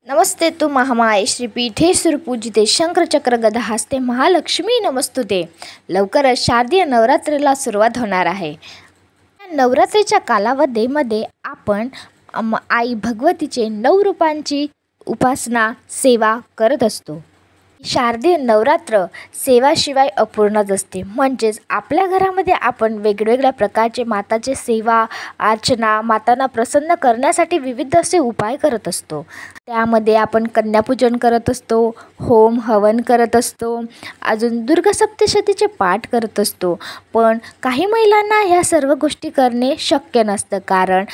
नमस्ते तू महामाये श्रीपीठे सुरपूजिते शंकरचक्र गदा हस्ते महालक्ष्मी नमस्तुते। लवकरच शारदीय नवरात्रीला सुरुवात होणार आहे। नवरात्रीच्या कालावधीमध्ये आपण आई भगवतीचे 9 रूपांची उपासना सेवा करत असतो। शारदीय नवरात्र सेवाशिवाय अपूर्णच असते। म्हणजेच आपल्या घरामध्ये आपण वेगवेगळ्या प्रकारचे माताचे सेवा अर्चना मातांना प्रसन्न करण्यासाठी विविध असे उपाय करत असतो। त्यामध्ये आपण कन्यापूजन करत असतो, होम हवन करत असतो, अजून दुर्गा सप्तशतीचे पाठ करत असतो। पण काही महिलांना ह्या सर्व गोष्टी करणे शक्य नसतं, कारण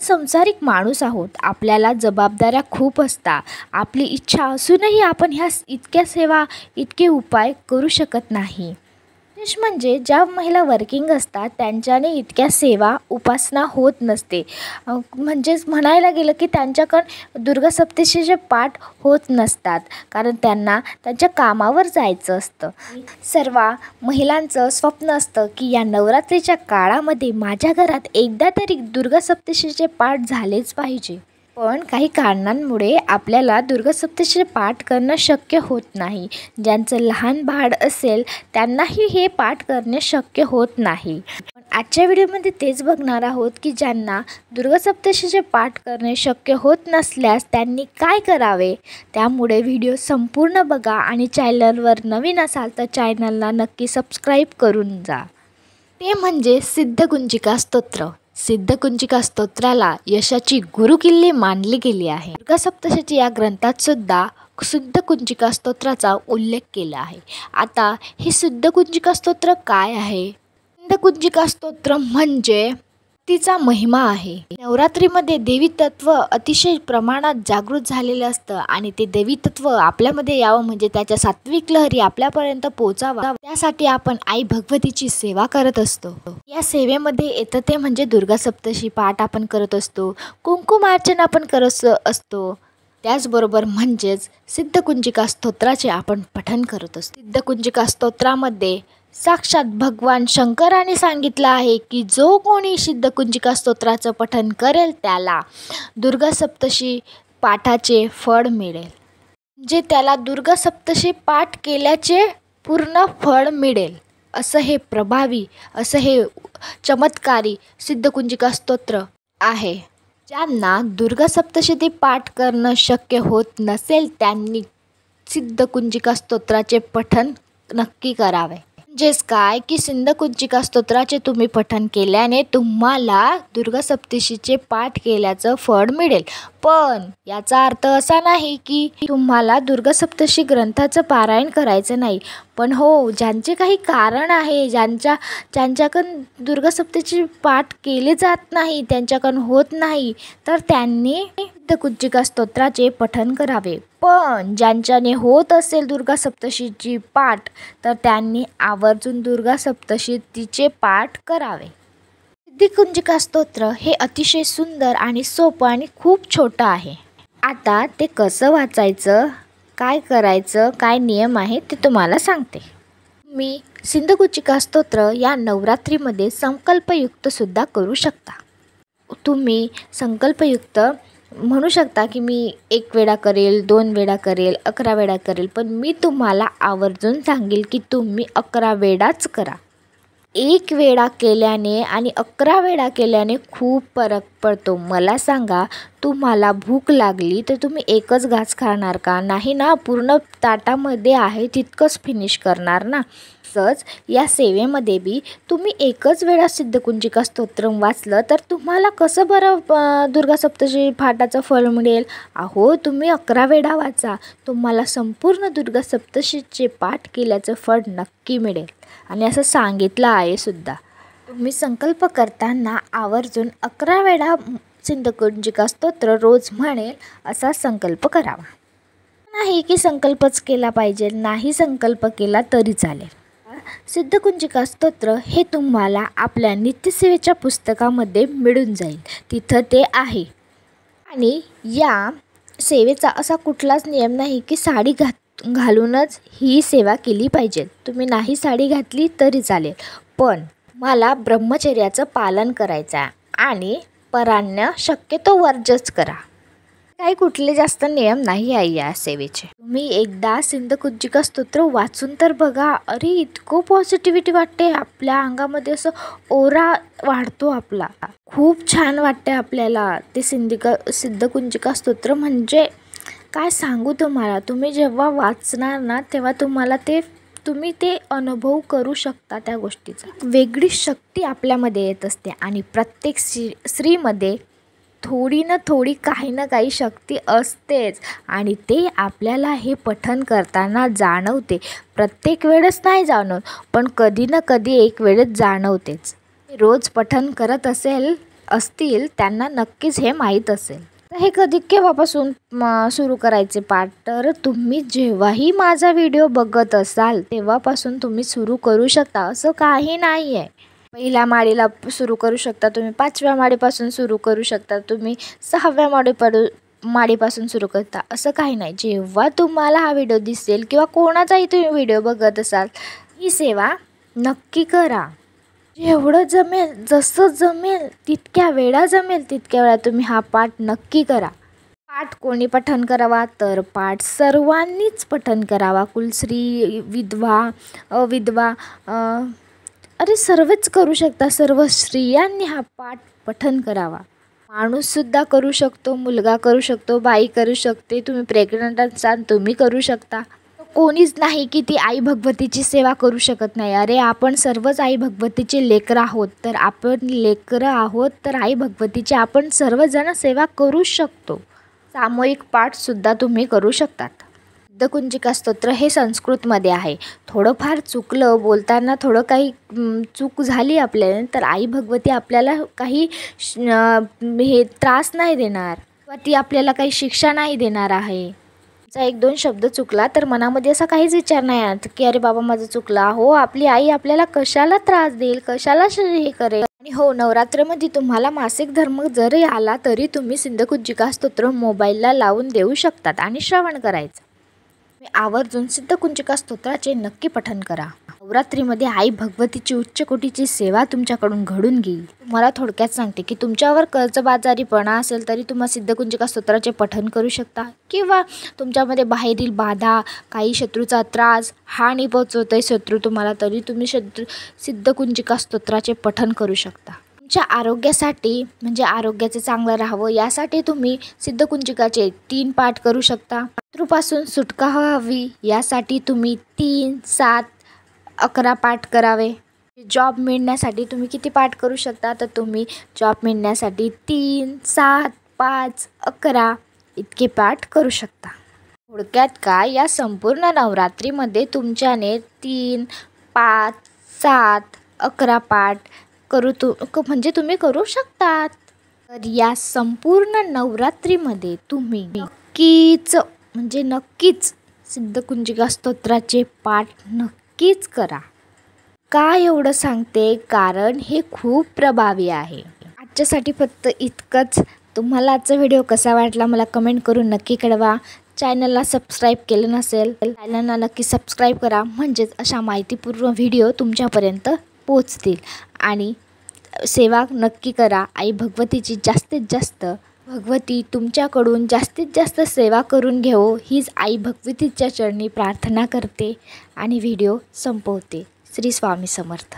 संसारिक माणूस आहोत, आपल्याला जबाबदाऱ्या खूप असतात। आपली इच्छा असूनही आपण ह्या इतक्या सेवा इतके उपाय करू शकत नाही। विशेष म्हणजे ज्या महिला वर्किंग असतात त्यांच्याने इतक्या सेवा उपासना होत नसते। म्हणजेच म्हणायला गेलं की त्यांच्याकडे दुर्गा सप्तशतीचे पाठ होत नसतात, कारण त्यांना त्यांच्या कामावर जायचं असतं। सर्व महिलांचं स्वप्न असतं की या नवरात्रीच्या काळामध्ये माझ्या घरात एकदा तरी दुर्गा सप्तशतीचे पाठ झालेच पाहिजे। पण काही कारणांमुळे आपल्याला दुर्गा सप्तशतीचे पाठ करणं शक्य होत नाही। ज्यांचं लहान बाळ असेल त्यांनाही हे पाठ करणे शक्य होत नाही। पण आजच्या व्हिडिओमध्ये तेच बघणार आहोत की ज्यांना दुर्गा सप्तशतीचे पाठ करणे शक्य होत नसल्यास त्यांनी काय करावे। त्यामुळे व्हिडिओ संपूर्ण बघा आणि चॅनलवर नवीन असाल तर चॅनलला नक्की सबस्क्राईब करून जा। ते म्हणजे सिद्धकुंजिका स्तोत्र। सिद्धकुंजिका स्तोत्राला यशाची गुरुकिल्ली मानली गेली आहे। दुर्गा सप्तशती या ग्रंथात सुद्धा सिद्धकुंजिका स्तोत्राचा उल्लेख केला आहे। आता हे सिद्धकुंजिका स्तोत्र काय आहे? सिद्धकुंजिका स्तोत्र म्हणजे तिचा महिमा आहे। नवरात्रीमध्ये देवी तत्व अतिशय प्रमाणात जागृत झालेलं असतं आणि ते देवी तत्व आपल्यामध्ये यावं, म्हणजे त्याच्या सात्विक लहरी आपल्यापर्यंत पोहोचावा, त्यासाठी आपण आई भगवतीची सेवा करत असतो। या सेवेमध्ये येतं ते म्हणजे दुर्गा सप्तशती पाठ आपण करत असतो, कुंकुमार्चना आपण करत असतो, त्याचबरोबर म्हणजेच सिद्धकुंजिका स्तोत्राचे आपण पठण करत असतो। सिद्धकुंजिका स्तोत्रामध्ये साक्षात भगवान शंकराने सांगितलं आहे की जो कोणी सिद्धकुंजिका स्तोत्राचं पठण करेल त्याला दुर्गा सप्तशती पाठाचे फळ मिळेल, जे त्याला दुर्गा सप्तशती पाठ केल्याचे पूर्ण फळ मिळेल। असं हे प्रभावी, असं हे चमत्कारी सिद्धकुंजिका स्तोत्र आहे। ज्यांना दुर्गा सप्तशती पाठ करणं शक्य होत नसेल त्यांनी सिद्धकुंजिका स्तोत्राचे पठण नक्की करावे। म्हणजेच काय की सिद्धकुंजिका स्तोत्राचे तुम्ही पठण केल्याने तुम्हाला दुर्गा सप्तशतीचे पाठ केल्याचं फळ मिळेल। पण याचा अर्थ असा नाही की तुम्हाला दुर्गा सप्तशती ग्रंथाचं पारायण करायचं नाही। पण हो, ज्यांचे काही कारण आहे, ज्यांच्याकडून दुर्गा सप्तशतीचे पाठ केले जात नाही, त्यांच्याकडून होत नाही, तर त्यांनी सिद्धकुंजिका स्तोत्राचे पठण करावे। पण ज्यांच्याने होत असेल दुर्गा सप्तशतीची पाठ, तर त्यांनी आवर्जून दुर्गा सप्तशतीचे पाठ करावे। सिद्धकुंजिका स्तोत्र हे अतिशय सुंदर आणि सोपं आणि खूप छोटं आहे। आता ते कसं वाचायचं, काय करायचं, काय नियम आहे ते तुम्हाला सांगते। मी सिद्धकुंजिका स्तोत्र या नवरात्रीमध्ये संकल्पयुक्त सुद्धा करू शकता। तुम्ही संकल्पयुक्त म्हणू शकता की मी 1 वेळा करेल, 2 वेळा करेल, 11 वेळा करेल, पण मी तुम्हाला आवर्जून सांगेल की तुम्ही 11 वेळाच करा। 1 वेळा केल्याने आणि 11 वेळा केल्याने खूप फरक पडतो। मला सांगा, तुम्हाला भूक लागली तर तुम्ही एकच घास खाणार का? नाही ना, पूर्ण ताटामध्ये आहे तितकंच फिनिश करणार ना। तसंच या सेवेमध्ये बी तुम्ही एकच वेळा सिद्धकुंजिका स्तोत्र वाचलं तर तुम्हाला कसं बरं दुर्गा सप्तशती पाठाचं फळ मिळेल? अहो, तुम्ही 11 वेळा वाचा, तुम्हाला संपूर्ण दुर्गा सप्तशतीचे पाठ केल्याचं फळ नक्की मिळेल आणि असं सांगितलं आहे सुद्धा। तुम्ही संकल्प करताना आवर्जून 11 वेळा सिद्धकुंजिका स्तोत्र रोज म्हणेल असा संकल्प करावा। नाही की संकल्पच केला पाहिजे, नाही संकल्प केला तरी चालेल। सिद्धकुंजिका स्तोत्र हे तुम्हाला आपल्या नित्यसेवेच्या पुस्तकामध्ये मिळून जाईल, तिथं ते आहे। आणि या सेवेचा असा कुठलाच नियम नाही की साडी घालूनच ही सेवा केली पाहिजे। तुम्ही नाही साडी घातली तरी चालेल, पण मला ब्रह्मचर्याचं पालन करायचं आहे आणि परान्न शक्यतो वर्जच करा। काही कुठले जास्त नियम नाही आहे या सेवेचे. तुम्ही एकदा सिद्धकुंजिका स्तोत्र वाचून तर बघा. अरे इतकं पॉझिटिव्हिटी वाटते, आपल्या अंगामध्ये असं ओरा वाढतो आपला. खूप छान वाटते आपल्याला ते सिद्धकुंजिका स्तोत्र. म्हणजे काय सांगू तुम्हाला, तुम्ही जेव्हा वाचणार ना तेव्हा तुम्ही ते अनुभव करू शकता त्या गोष्टीचा. वेगळी शक्ती आपल्यामध्ये येत असते आणि प्रत्येक स्त्रीमध्ये थोडी ना थोडी काही ना काही शक्ती असतेच आणि ते आपल्याला हे पठण करताना जाणवते. प्रत्येक वेळेस नाही जाणवत, पण कधी ना कधी एक वेळेस जाणवतेच. रोज पठण करत असतील त्यांना नक्कीच हे माहीत असेल. तर हे केव्हापासून सुरू करायचे पाठ? तर तुम्ही जेव्हाही माझा व्हिडिओ बघत असाल तेव्हापासून तुम्ही सुरू करू शकता. असं काही नाही आहे. पहिल्या माळेला सुरू करू शकता तुम्ही, 5व्या माळेपासून सुरू करू शकता तुम्ही, 6व्या माळेपासून सुरू करता. असं काही नाही. जेव्हा तुम्हाला हा व्हिडिओ दिसेल किंवा कोणाचाही तुम्ही व्हिडिओ बघत असाल, ही सेवा नक्की करा. जेवढं जमेल, जसं जमेल तितक्या वेळा तुम्ही हा पाठ नक्की करा. पाठ कोणी पठण करावा? तर पाठ सर्वांनीच पठण करावा. कुलस्त्री, विधवा, अविधवा, सर्वच करू शकता. सर्व स्त्रियांनी हा पाठ पठण करावा. माणूससुद्धा करू शकतो, मुलगा करू शकतो, बाई करू शकते, तुम्ही प्रेग्नंट असाल तुम्ही करू शकता. कोणीच नाही की ती आई भगवतीची सेवा करू शकत नाही. अरे आपण सर्वच आई भगवतीचे लेकरं आहोत. तर आई भगवतीची आपण सर्वजण सेवा करू शकतो. सामूहिक पाठसुद्धा तुम्ही करू शकतात. सिद्धकुंजिका स्तोत्र हे संस्कृतमध्ये आहे. थोडंफार चुकलं बोलताना, थोडं काही चूक झाली आपल्याला, तर आई भगवती आपल्याला काही त्रास नाही देणार किंवा ती आपल्याला काही शिक्षा नाही देणार आहे. 1-2 शब्द चुकला तर मनामध्ये असा काहीच विचार नाही येत की अरे बाबा माझं चुकला. हो, आपली आई आपल्याला कशाला त्रास देईल, कशाला हे करेल. आणि हो, नवरात्रमध्ये तुम्हाला मासिक धर्म जरी आला तरी तुम्ही सिद्धकुंजिका स्तोत्र मोबाईलला लावून देऊ शकतात आणि श्रवण करायचं. आवर्जून सिद्धकुंजिका स्तोत्राचे नक्की पठण करा. नवरात्रीमध्ये आई भगवतीची उच्च कोटीची सेवा तुमच्याकडून घडून घेईल. तुम्हाला थोडक्यात सांगते की तुमच्यावर कर्जबाजारीपणा असेल तरी तुम्हा सिद्धकुंजिका स्तोत्राचे पठण करू शकता, किंवा तुमच्यामध्ये बाहेरील बाधा, काही शत्रूचा त्रास, हानी पोचवतोय शत्रू तुम्हाला, तरी तुम्ही सिद्धकुंजिका स्तोत्राचे पठण करू शकता. तुमच्या आरोग्यासाठी, म्हणजे आरोग्याचे चांगलं राहावं यासाठी तुम्ही सिद्धकुंजिकाचे 3 पाठ करू शकता. शत्रूपासून सुटका व्हावी यासाठी तुम्ही 3, 7, 11 पाठ करावे. जॉब मिळण्यासाठी तुम्ही किती पाठ करू शकता? तर तुम्ही जॉब मिळण्यासाठी 3, 7, 5, 11 इतके पाठ करू शकता. थोडक्यात काय, या संपूर्ण नवरात्रीमध्ये तुमच्याने 3, 5, 7, 11 पाठ म्हणजे तुम्ही करू शकतात. तर या संपूर्ण नवरात्रीमध्ये तुम्ही नक्कीच सिद्धकुंजिका स्तोत्राचे पाठ नक्कीच करा. का एवढं सांगते? कारण हे खूप प्रभावी आहे. आजच्यासाठी फक्त इतकंच. तुम्हाला आजचा व्हिडिओ कसा वाटला मला कमेंट करून नक्की कळवा. चॅनलला सबस्क्राईब केलं नसेल तर चॅनलला नक्की सबस्क्राईब करा, म्हणजेच अशा माहितीपूर्ण व्हिडिओ तुमच्यापर्यंत पोचतील. आणि सेवा नक्की करा. आई भगवतीची जास्तीत जास्त, भगवती तुमच्याकडून जास्तीत जास्त सेवा करून घेऊ हीच आई भगवतीच्या चरणी प्रार्थना करते आणि व्हिडिओ संपवते. श्री स्वामी समर्थ.